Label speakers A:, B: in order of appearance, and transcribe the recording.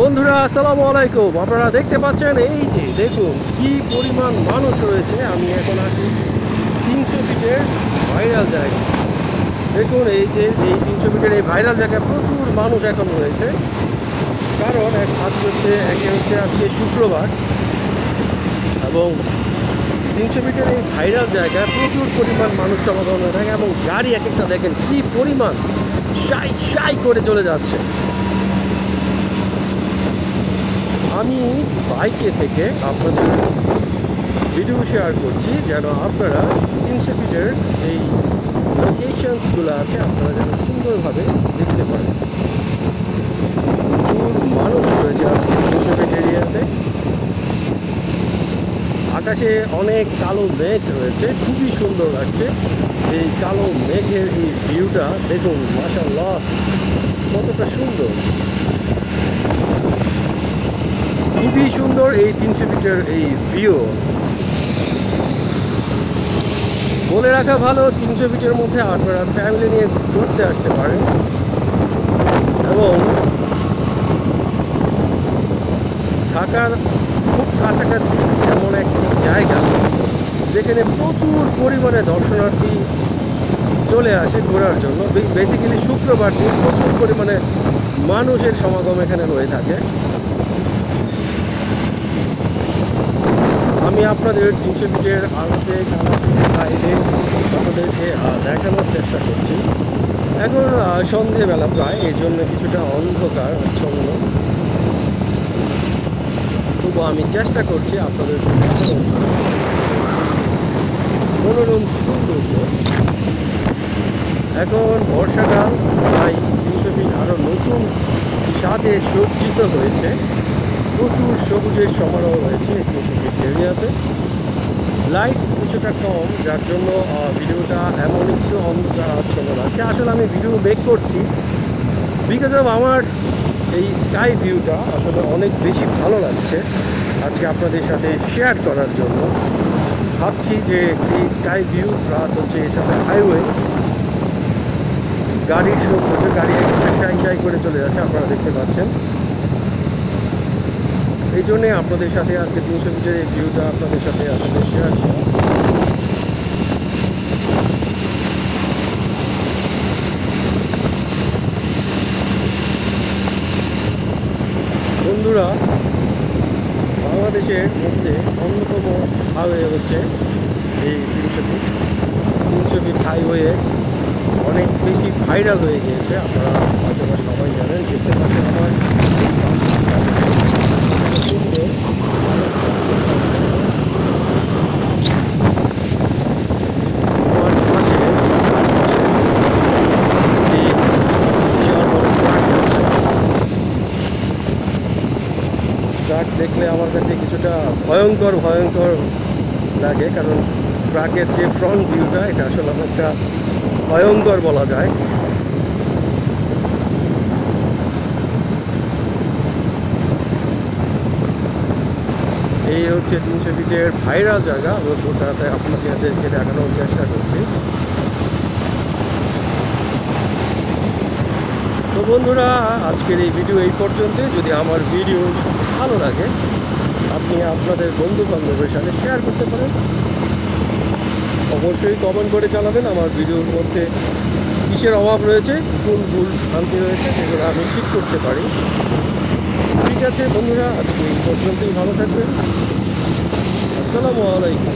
A: বন্ধুরা আসসালামু আলাইকুম। আপনারা দেখতে পাচ্ছেন এই যে দেখুন কি পরিমাণ মানুষ রয়েছে। আমি এখন আছি 300 ফিটের ভাইরাল জায়গা। দেখুন এই যে এই 300 ফিটের এই ভাইরাল জায়গায় প্রচুর মানুষ এখন রয়েছে। কারণ আজকে শুক্রবার এবং 300 ফিটের এই ভাইরাল জায়গায় প্রচুর পরিমাণ মানুষ সমাগম হয়ে থাকে এবং গাড়ি এক একটা দেখেন কি পরিমাণ সাই সাই করে চলে যাচ্ছে। আমি বাইকে থেকে আপনাদের ভিডিও শেয়ার করছি যেন আপনারা 300 ফিটের যেই লোকেশনসগুলো আছে আপনারা যেন সুন্দরভাবে দেখতে পারেন। প্রচুর মানুষ রয়েছে আজকে 300 ফিট এরিয়াতে। আকাশে অনেক কালো মেঘ রয়েছে, খুবই সুন্দর লাগছে। এই কালো মেঘের এই ভিউটা দেখুন, মাশাআল্লাহ কতটা সুন্দর, খুবই সুন্দর এই 300 ফিটের এই ভিউ। বলে রাখা ভালো, 300 ফিটের মধ্যে আপনারা ফ্যামিলি নিয়ে ঘুরতে আসতে পারেন এবং ঢাকার খুব কাছাকাছি এমন একটি জায়গা যেখানে প্রচুর পরিমাণে দর্শনার্থী চলে আসে ঘোরার জন্য। বেসিক্যালি শুক্রবার দিন প্রচুর পরিমাণে মানুষের সমাগম এখানে হয়ে থাকে। আমি আপনাদের 300 ফিটের আনাচে কানাচে সাইডে আপনাদেরকে দেখানোর চেষ্টা করছি। এখন সন্ধেবেলা প্রায়, এই জন্য কিছুটা অন্ধকার আচ্ছন্ন, তবু আমি চেষ্টা করছি আপনাদের মনোরম সৌন্দর্য। এখন বর্ষাকাল, তাই 300 ফিট আরও নতুন সাজে সজ্জিত হয়েছে। প্রচুর সবুজের সমারোহ রয়েছে 300 ফিট এরিয়াতে। লাইটস কিছুটা কম, যার জন্য ভিডিওটা এমন একটু অন্ধকার আচ্ছন্ন লাগছে। আসলে আমি ভিডিও মেক করছি বিকজ অফ আমার এই স্কাই ভিউটা আসলে অনেক বেশি ভালো লাগছে আজকে আপনাদের সাথে শেয়ার করার জন্য। ভাবছি যে এই স্কাই ভিউ প্লাস হচ্ছে এর সাথে হাইওয়ে, গাড়ির সৌন্দর্য, গাড়ি একটা সাই সাই করে চলে যাচ্ছে আপনারা দেখতে পাচ্ছেন। এই জন্যে আপনাদের সাথে আজকে 300 ফিটের এই ভিউটা আপনাদের সাথে আসলে শেয়ার করা। বন্ধুরা, বাংলাদেশের মধ্যে অন্যতম হাইওয়ে হচ্ছে এই 300 ফিট। 300 ফিট হাইওয়ে অনেক বেশি ভাইরাল হয়ে গিয়েছে, আপনারা হয়তো সবাই জানেন। দেখতে পাচ্ছেন আমার সুন্দর আমার পাশে একটি বিশাল বড় ট্রাক যাচ্ছে। ট্রাক দেখলে আমার কাছে কিছুটা ভয়ঙ্কর লাগে, কারণ ট্রাকের যে ফ্রন্ট ভিউটা এটা আসলে অনেকটা ভয়ঙ্কর বলা যায়। এই হচ্ছে 300 ফিটের ভাইরাল জায়গা, ওটাতে আপনাদেরকে দেখানোর চেষ্টা করছি। তো বন্ধুরা, আজকের এই ভিডিও এই পর্যন্ত। যদি আমার ভিডিও ভালো লাগে আপনি আপনাদের বন্ধু বান্ধবের সাথে শেয়ার করতে পারেন। অবশ্যই কমেন্ট করে জানাবেন আমার ভিডিওর মধ্যে কিসের অভাব রয়েছে, কোন ভুল ভ্রান্তি রয়েছে, সেগুলো আমি ঠিক করতে পারি। ঠিক আছে বন্ধুরা, আজকে এই পর্যন্তই। ভালো থাকবেন। আসসালামু আলাইকুম।